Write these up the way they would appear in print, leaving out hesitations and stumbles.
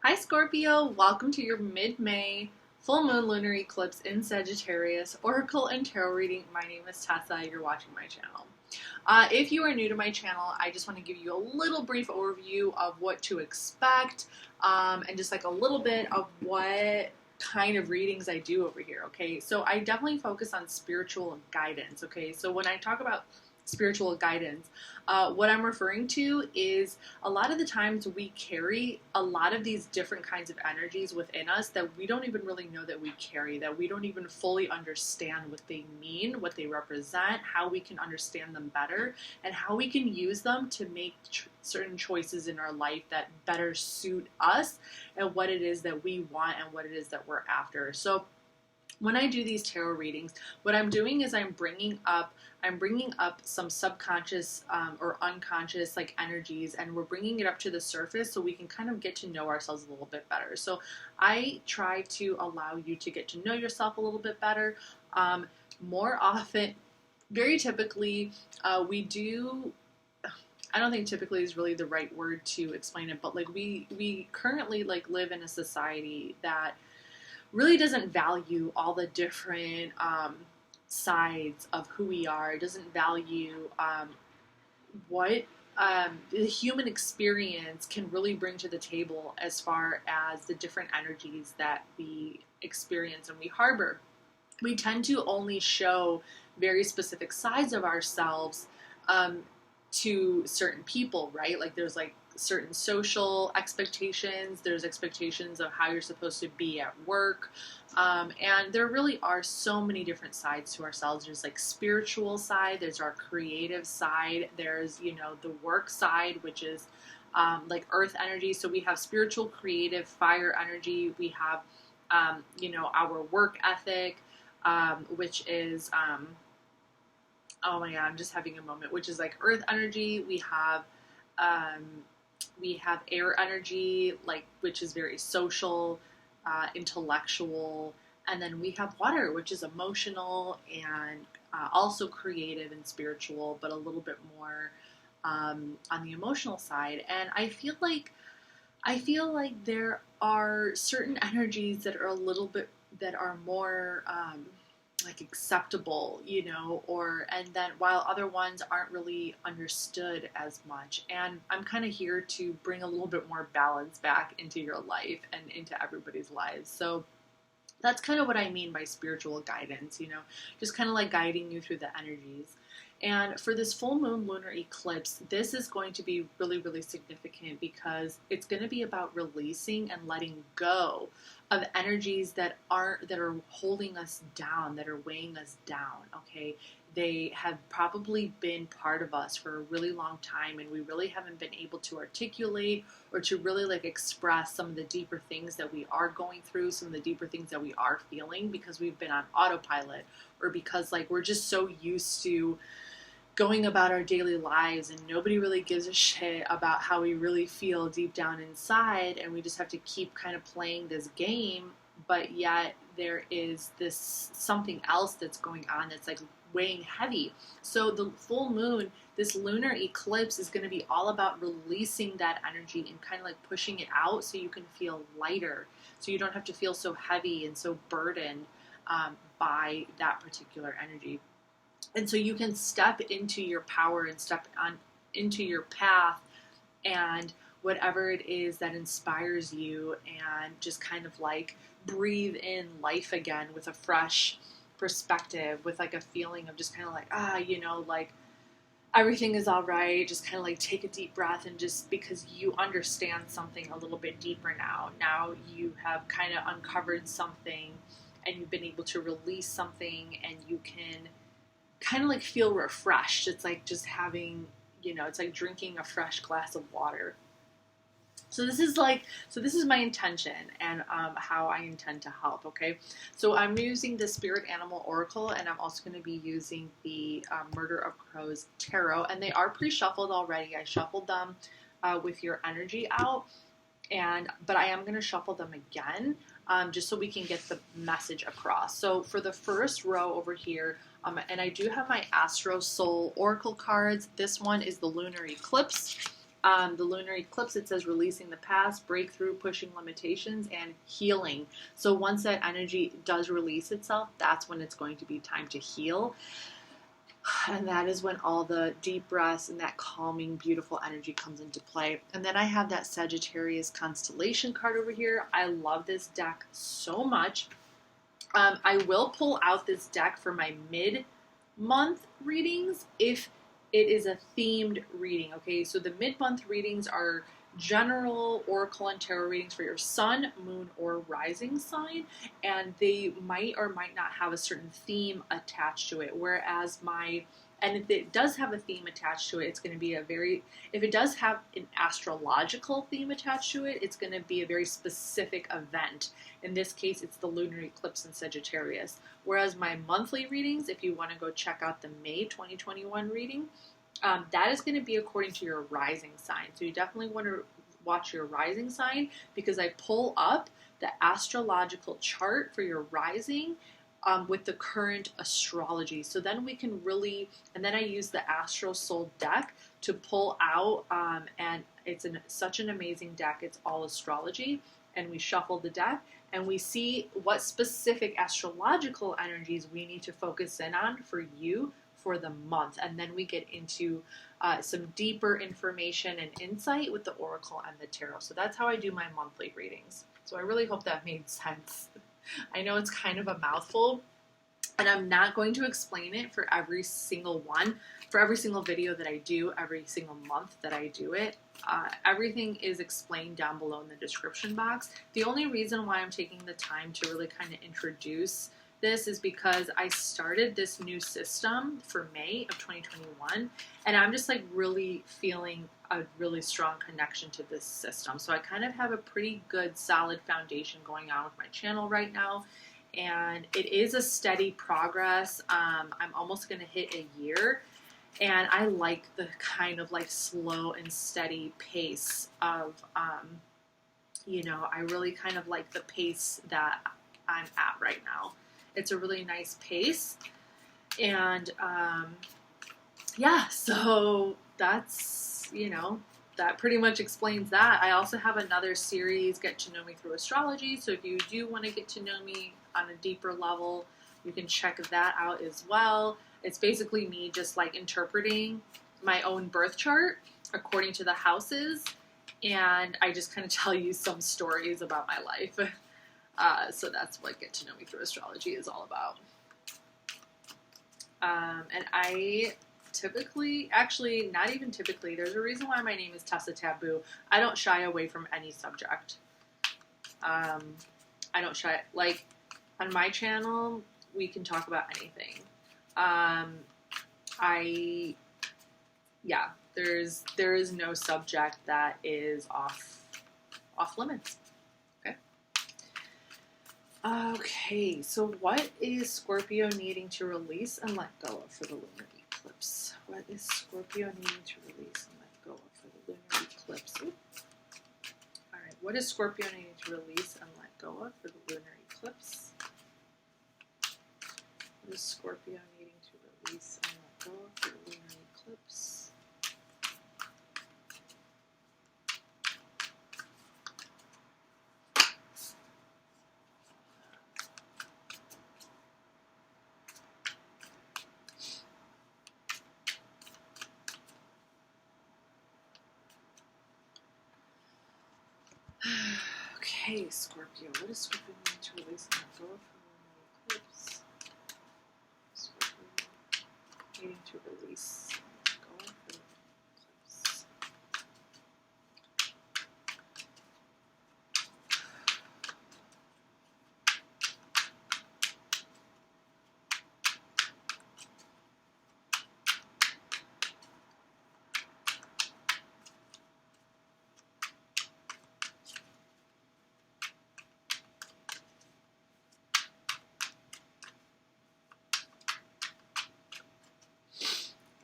Hi Scorpio, welcome to your mid-May full moon lunar eclipse in Sagittarius oracle and tarot reading. My name is Tessa. You're watching my channel. If you are new to my channel, I just want to give you a little brief overview of what to expect and just like a little bit of what kind of readings I do over here. Okay, so I definitely focus on spiritual guidance. Okay, so when I talk about spiritual guidance, what I'm referring to is a lot of the times we carry a lot of these different kinds of energies within us that we don't even really know that we carry, that we don't even fully understand what they mean, what they represent, how we can understand them better, and how we can use them to make certain choices in our life that better suit us and what it is that we want and what it is that we're after. So when I do these tarot readings, what I'm doing is I'm bringing up some subconscious or unconscious like energies, and we're bringing it up to the surface so we can kind of get to know ourselves a little bit better. So I try to allow you to get to know yourself a little bit better. More often, very typically, we do. I don't think typically is really the right word to explain it, but like we currently like live in a society that really doesn't value all the different sides of who we are. It doesn't value what the human experience can really bring to the table as far as the different energies that we experience and we harbor. We tend to only show very specific sides of ourselves to certain people, right? Like there's like certain social expectations, there's expectations of how you're supposed to be at work, and there really are so many different sides to ourselves. There's like spiritual side, there's our creative side, there's the work side, which is like earth energy. So we have spiritual, creative, fire energy. We have our work ethic, which is oh my god, I'm just having a moment, which is like earth energy. We have air energy, like which is very social, intellectual, and then we have water, which is emotional and also creative and spiritual, but a little bit more on the emotional side. And I feel like there are certain energies that are a little bit that are more like acceptable, and then while other ones aren't really understood as much. And I'm kind of here to bring a little bit more balance back into your life and into everybody's lives. So that's kind of what I mean by spiritual guidance, just kind of like guiding you through the energies. And for this full moon lunar eclipse, this is going to be really, really significant because it's going to be about releasing and letting go of energies that are holding us down, that are weighing us down. Okay, they have probably been part of us for a really long time, and we really haven't been able to articulate or to really like express some of the deeper things that we are going through, some of the deeper things that we are feeling, because we've been on autopilot, or because like we're just so used to going about our daily lives and nobody really gives a shit about how we really feel deep down inside, and we just have to keep kind of playing this game. But yet there is this something else that's going on that's like weighing heavy. So the full moon, this lunar eclipse, is going to be all about releasing that energy and kind of like pushing it out so you can feel lighter, so you don't have to feel so heavy and so burdened by that particular energy. And so you can step into your power and step on into your path and whatever it is that inspires you, and just kind of like breathe in life again with a fresh perspective, with like a feeling of just kind of like, like everything is all right. Just kind of like take a deep breath, and just because you understand something a little bit deeper now. Now you have kind of uncovered something and you've been able to release something, and you can kind of like feel refreshed. It's like just having, it's like drinking a fresh glass of water. So this is my intention and how I intend to help. Okay, so I'm using the Spirit Animal Oracle, and I'm also going to be using the Murder of Crows Tarot, and they are pre-shuffled already. I shuffled them with your energy out, but I am going to shuffle them again just so we can get the message across. So for the first row over here, and I do have my Astro Soul Oracle cards. This one is the Lunar Eclipse, The lunar eclipse, it says releasing the past, breakthrough, pushing limitations, and healing. So once that energy does release itself, that's when it's going to be time to heal. And that is when all the deep breaths and that calming, beautiful energy comes into play. And then I have that Sagittarius constellation card over here. I love this deck so much. I will pull out this deck for my mid-month readings if it is a themed reading, okay? So the mid-month readings are general oracle and tarot readings for your sun, moon, or rising sign, and they might or might not have a certain theme attached to it, whereas and if it does have a theme attached to it, it's going to be if it does have an astrological theme attached to it, it's going to be a very specific event. In this case, it's the lunar eclipse in Sagittarius. Whereas my monthly readings, if you want to go check out the May 2021 reading, that is going to be according to your rising sign. So you definitely want to watch your rising sign, because I pull up the astrological chart for your rising with the current astrology. So then we can really, and then I use the Astro Soul deck to pull out, and it's such an amazing deck. It's all astrology, and we shuffle the deck, and we see what specific astrological energies we need to focus in on for you for the month. And then we get into some deeper information and insight with the oracle and the tarot. So that's how I do my monthly readings. So I really hope that made sense. I know it's kind of a mouthful, and I'm not going to explain it for every single one, for every single video that I do, every single month that I do it. Everything is explained down below in the description box. The only reason why I'm taking the time to really kind of introduce this is because I started this new system for May of 2021, and I'm just like really feeling a really strong connection to this system. So I kind of have a pretty good solid foundation going on with my channel right now, and it is a steady progress. I'm almost going to hit a year, and I like the kind of like slow and steady pace of, you know, I really kind of like the pace that I'm at right now. It's a really nice pace, and yeah, so that's, you know, that pretty much explains that. I also have another series, Get to Know Me Through Astrology, so if you do want to get to know me on a deeper level, you can check that out as well. It's basically me just like interpreting my own birth chart according to the houses, and I just kind of tell you some stories about my life. So that's what Get to Know Me Through Astrology is all about. And I typically, actually not even typically, there's a reason why my name is TESA Taboo. I don't shy away from any subject. I don't shy, like on my channel, we can talk about anything. There is no subject that is off limits. Okay, so what is Scorpio needing to release and let go of for the lunar eclipse? What is Scorpio needing to release and let go of for the lunar eclipse? Ooh. All right, what is Scorpio needing to release and let go of for the lunar eclipse? What is Scorpio needing to release and let go of for the lunar eclipse? Okay, Scorpio, what is Scorpio needing to release and let go of for the lunar eclipse? Scorpio needing to release and let go of for the lunar eclipse.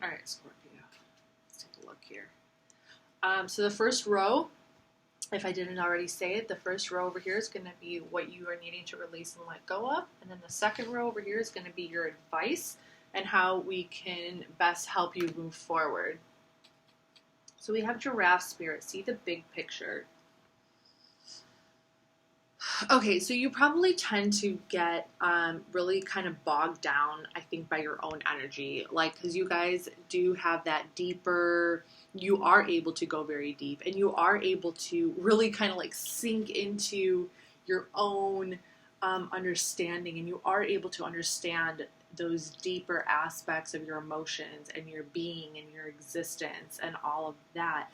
All right, Scorpio, let's take a look here. So the first row, if I didn't already say it, the first row over here is going to be what you are needing to release and let go of. And then the second row over here is going to be your advice and how we can best help you move forward. So we have giraffe spirit. See the big picture. Okay, so you probably tend to get really kind of bogged down, I think, by your own energy. Like, because you guys do have that deeper, you are able to go very deep and you are able to really kind of like sink into your own understanding, and you are able to understand those deeper aspects of your emotions and your being and your existence and all of that.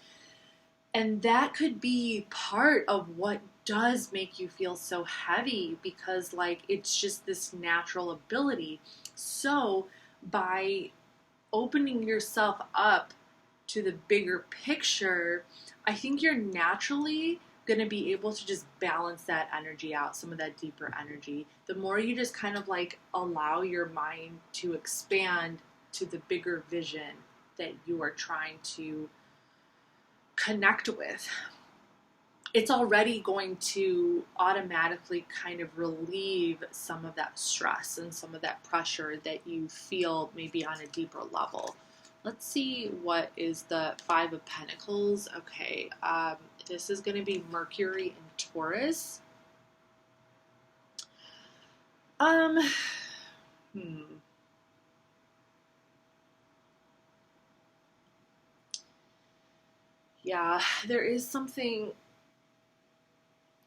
And that could be part of what does make you feel so heavy, because like it's just this natural ability. So by opening yourself up to the bigger picture, I think you're naturally going to be able to just balance that energy out, some of that deeper energy. The more you just kind of like allow your mind to expand to the bigger vision that you are trying to connect with, it's already going to automatically kind of relieve some of that stress and some of that pressure that you feel maybe on a deeper level. Let's see what is the Five of Pentacles. Okay, this is going to be Mercury in Taurus. Yeah, there is something.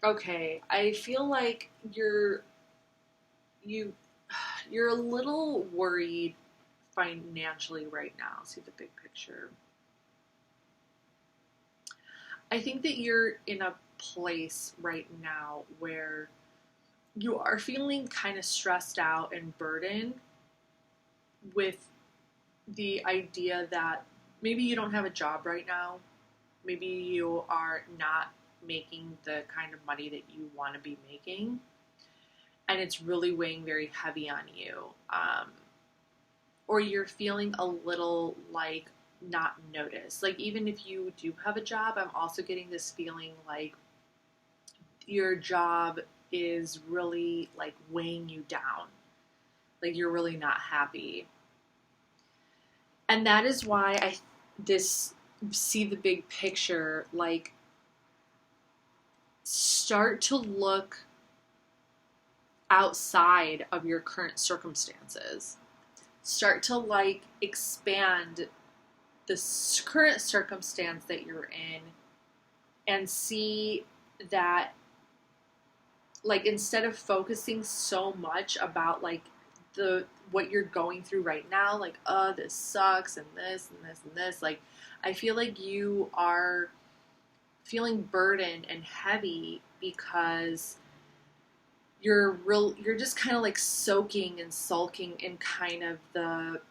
Okay, I feel like you're a little worried financially right now. See the big picture. I think that you're in a place right now where you are feeling kind of stressed out and burdened with the idea that maybe you don't have a job right now. Maybe you are not making the kind of money that you want to be making, and it's really weighing very heavy on you. Or you're feeling a little like not noticed. Like even if you do have a job, I'm also getting this feeling like your job is really like weighing you down. Like you're really not happy. And that is why see the big picture, like start to look outside of your current circumstances. Start to like expand the current circumstance that you're in and see that, like, instead of focusing so much about like what you're going through right now, like, oh, this sucks and this and this and this, like I feel like you are feeling burdened and heavy because you're just kind of like soaking and sulking in kind of the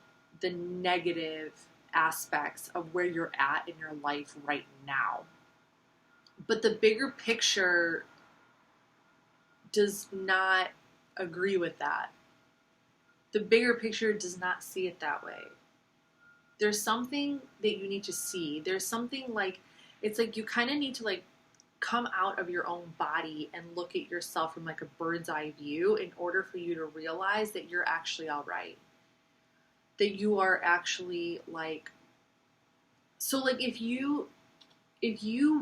negative aspects of where you're at in your life right now. But the bigger picture does not agree with that. The bigger picture does not see it that way. There's something that you need to see. There's something like, it's like you kind of need to like come out of your own body and look at yourself from like a bird's eye view in order for you to realize that you're actually all right. That you are actually like, so like if you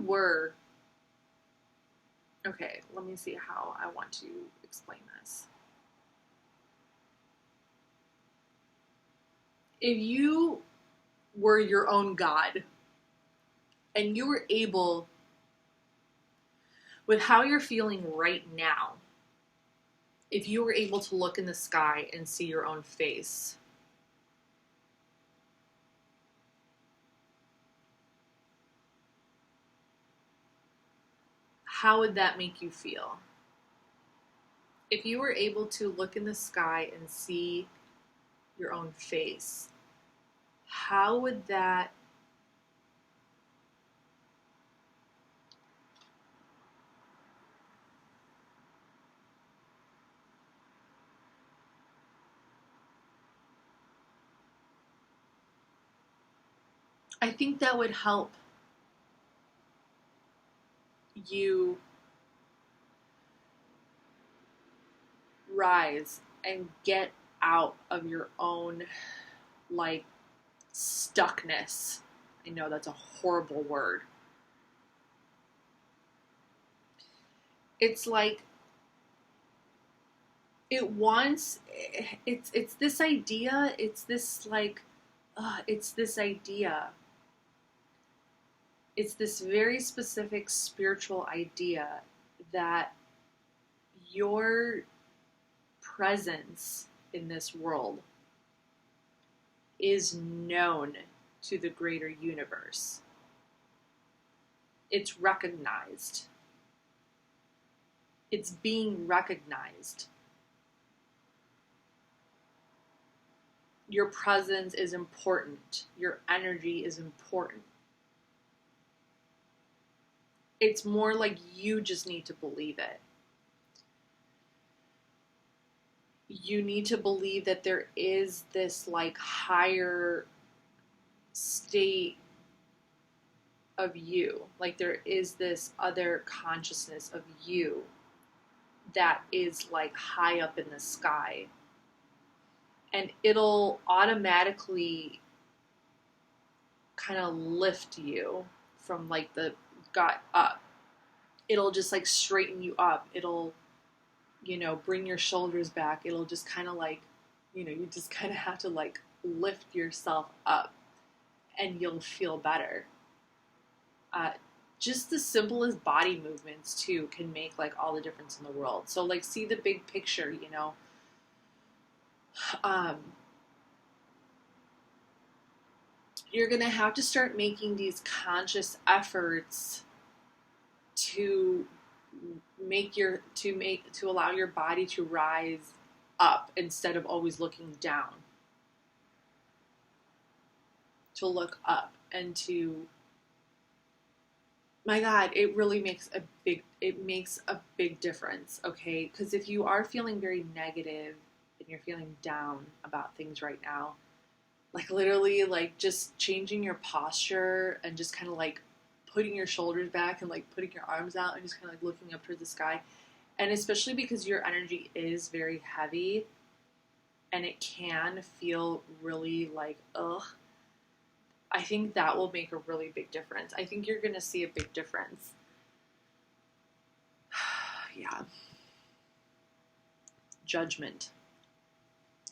were, okay, let me see how I want to explain this. If you were your own God and you were able, with how you're feeling right now, if you were able to look in the sky and see your own face, how would that make you feel? If you were able to look in the sky and see your own face, how would that I think that would help you rise and get out of your own like stuckness I know that's a horrible word. It's like it's this idea, it's this very specific spiritual idea that your presence in this world is known to the greater universe. It's recognized. It's being recognized. Your presence is important. Your energy is important. It's more like you just need to believe it. You need to believe that there is this like higher state of you. Like there is this other consciousness of you that is like high up in the sky. And it'll automatically kind of lift you from like the gut up. It'll just like straighten you up. It'll, bring your shoulders back. It'll just kind of like, you just kind of have to like lift yourself up and you'll feel better. Just the simplest body movements too can make like all the difference in the world. So like see the big picture, you're going to have to start making these conscious efforts to allow your body to rise up instead of always looking down. To look up and to, my God, it really makes a big difference, okay? Because if you are feeling very negative and you're feeling down about things right now, like literally like just changing your posture and just kind of like putting your shoulders back and like putting your arms out and just kind of like looking up towards the sky. And especially because your energy is very heavy and it can feel really like, ugh, I think that will make a really big difference. I think you're going to see a big difference. Yeah. Judgment.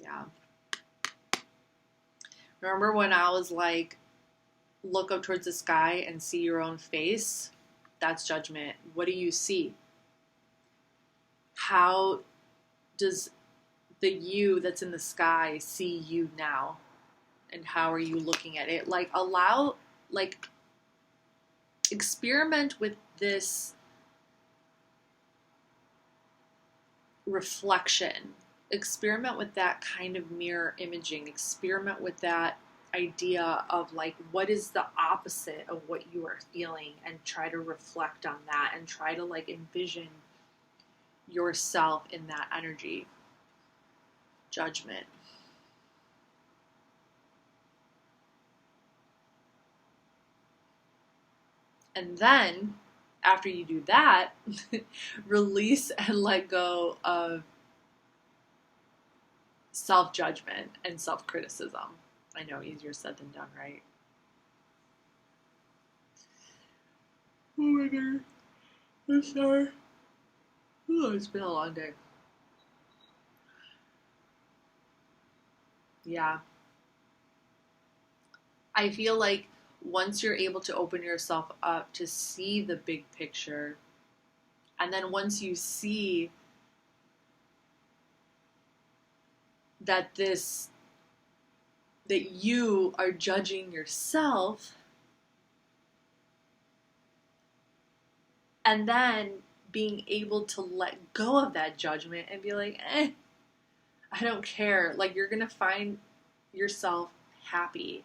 Yeah. Remember when I was like, look up towards the sky and see your own face? That's judgment. What do you see? How does the you that's in the sky see you now? And how are you looking at it? Like experiment with this reflection. Experiment with that kind of mirror imaging. Experiment with that idea of like, what is the opposite of what you are feeling, and try to reflect on that and try to like envision yourself in that energy. Judgment. And then, after you do that, release and let go of self-judgment and self-criticism. I know, easier said than done, right? Oh my God. I'm sorry. Oh, it's been a long day. Yeah. I feel like once you're able to open yourself up to see the big picture, and then once you see that you are judging yourself, and then being able to let go of that judgment and be like, I don't care. Like, you're going to find yourself happy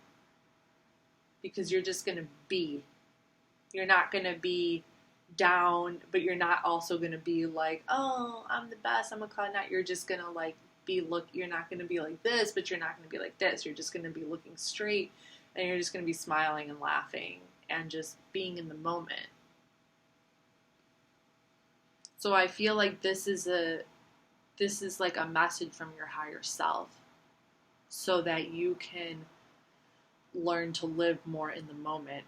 because you're just going to be. You're not going to be down, but you're not also going to be like, oh, I'm the best, I'm a cloud nine. You're just going to like you're not going to be like this, but you're not going to be like this. You're just going to be looking straight, and you're just going to be smiling and laughing and just being in the moment. So I feel like this is like a message from your higher self, so that you can learn to live more in the moment.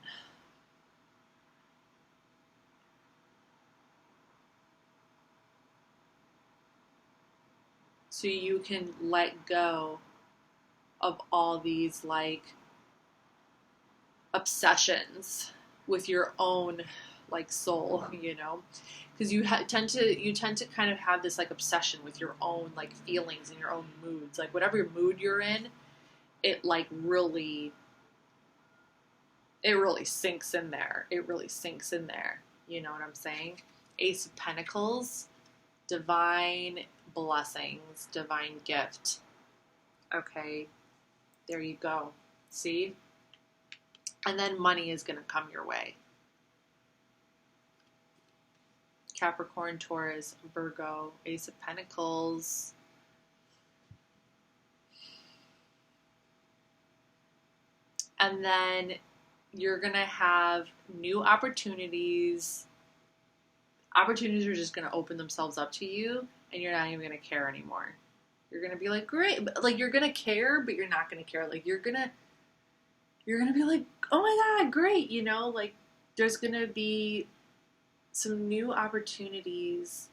So you can let go of all these like obsessions with your own like soul, you know, because you tend to kind of have this like obsession with your own like feelings and your own moods, like whatever mood you're in, it like really sinks in there. It really sinks in there. You know what I'm saying? Ace of Pentacles, divine blessings, divine gift. Okay, there you go. See? And then money is going to come your way. Capricorn, Taurus, Virgo, Ace of Pentacles. And then you're going to have new opportunities. Opportunities are just going to open themselves up to you, and you're not even going to care anymore. You're going to be like, great. But, like, you're going to care, but you're not going to care. Like, you're going to be like, oh my God, great. You know, like, there's going to be some new opportunities,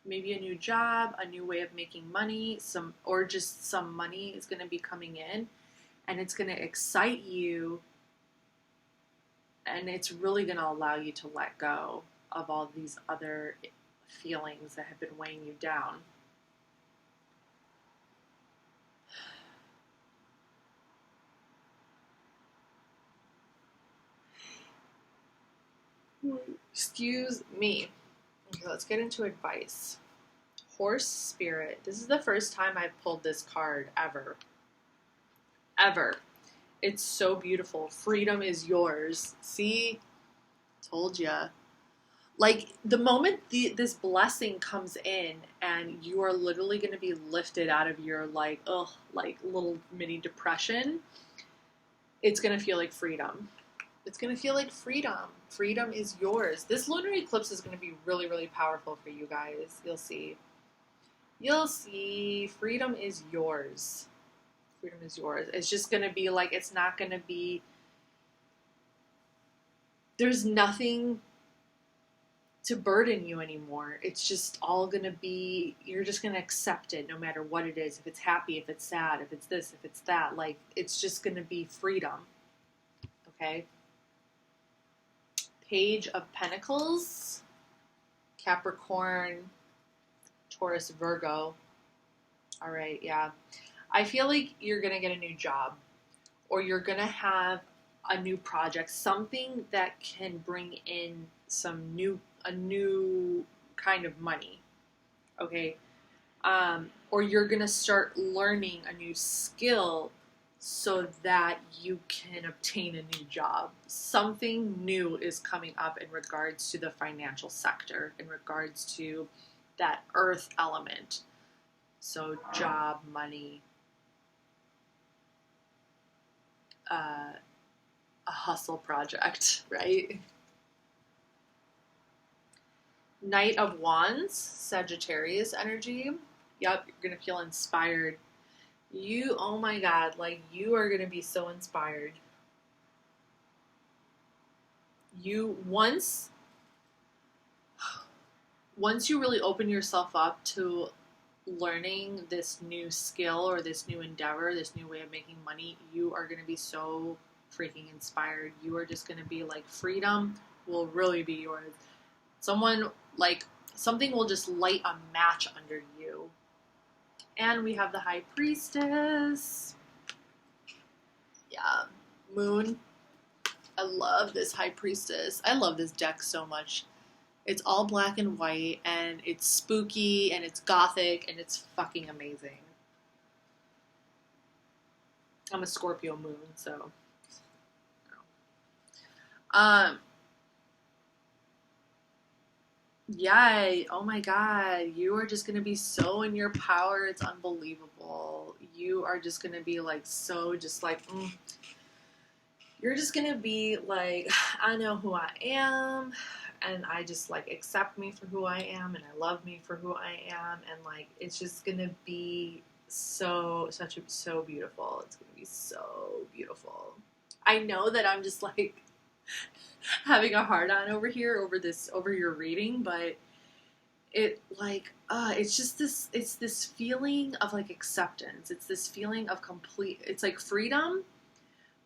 maybe a new job, a new way of making money, or just some money is going to be coming in, and it's going to excite you, and it's really going to allow you to let go of all these other feelings that have been weighing you down. Excuse me. Okay, let's get into advice. Horse Spirit. This is the first time I've pulled this card ever. Ever. It's so beautiful. Freedom is yours. See? Told ya. Like, the moment this blessing comes in and you are literally going to be lifted out of your, like little mini depression, it's going to feel like freedom. It's going to feel like freedom. Freedom is yours. This lunar eclipse is going to be really, really powerful for you guys. You'll see. You'll see. Freedom is yours. Freedom is yours. It's just going to be like, it's not going to be, there's nothing to burden you anymore. It's just all going to be, you're just going to accept it no matter what it is. If it's happy, if it's sad, if it's this, if it's that, like, it's just going to be freedom. Okay? Page of Pentacles, Capricorn, Taurus, Virgo. All right, yeah. I feel like you're going to get a new job, or you're going to have a new project, something that can bring in a new kind of money, okay? Or you're going to start learning a new skill so that you can obtain a new job. Something new is coming up in regards to the financial sector, in regards to that earth element. So job, money, a hustle project, right? Knight of Wands, Sagittarius energy. Yep, you're going to feel inspired. You, oh my God, like, you are going to be so inspired. You, once you really open yourself up to learning this new skill or this new endeavor, this new way of making money, you are going to be so freaking inspired. You are just going to be like, freedom will really be yours. Something will just light a match under you. And we have the High Priestess. Yeah, Moon. I love this High Priestess. I love this deck so much. It's all black and white, and it's spooky, and it's gothic, and it's fucking amazing. I'm a Scorpio moon, so. Yeah, oh my God, you are just going to be so in your power, it's unbelievable. You are just going to be like, so just like, you're just going to be like, I know who I am, and I just like accept me for who I am, and I love me for who I am, and like, it's just going to be so beautiful. It's going to be so beautiful. I know that I'm just like having a hard on over here over your reading, but it's just it's this feeling of like acceptance. It's this feeling of complete, it's like freedom,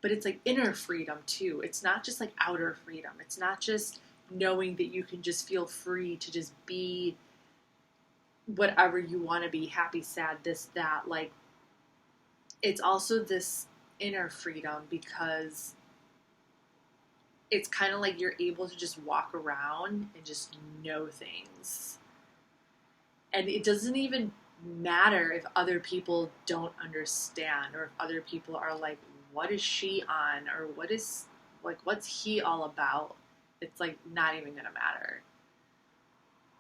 but it's like inner freedom too. It's not just like outer freedom. It's not just knowing that you can just feel free to just be whatever you want to be, happy, sad, this, that. Like, it's also this inner freedom because it's kind of like you're able to just walk around and just know things. And it doesn't even matter if other people don't understand, or if other people are like, what is she on? Or what's he all about? It's like not even gonna matter.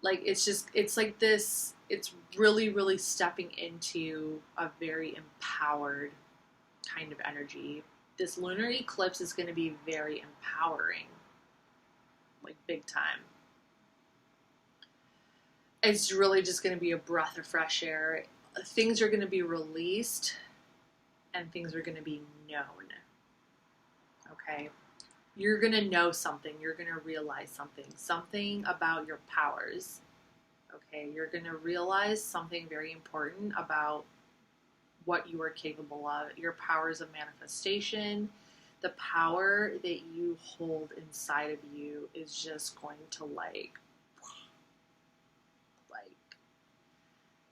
Like, it's like this, it's really, really stepping into a very empowered kind of energy. This lunar eclipse is going to be very empowering, like big time. It's really just going to be a breath of fresh air. Things are going to be released and things are going to be known. Okay? You're going to know something. You're going to realize something about your powers. Okay? You're going to realize something very important about what you are capable of, your powers of manifestation. The power that you hold inside of you is just going to like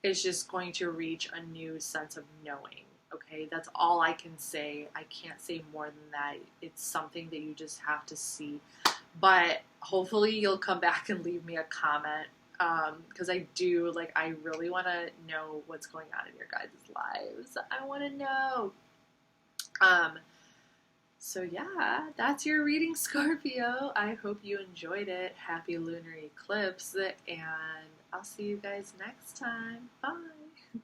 it's just going to reach a new sense of knowing. Okay, that's all I can say. I can't say more than that. It's something that you just have to see. But hopefully you'll come back and leave me a comment, because I really want to know what's going on in your guys' lives. I want to know. So yeah, that's your reading, Scorpio. I hope you enjoyed it. Happy lunar eclipse, and I'll see you guys next time. Bye.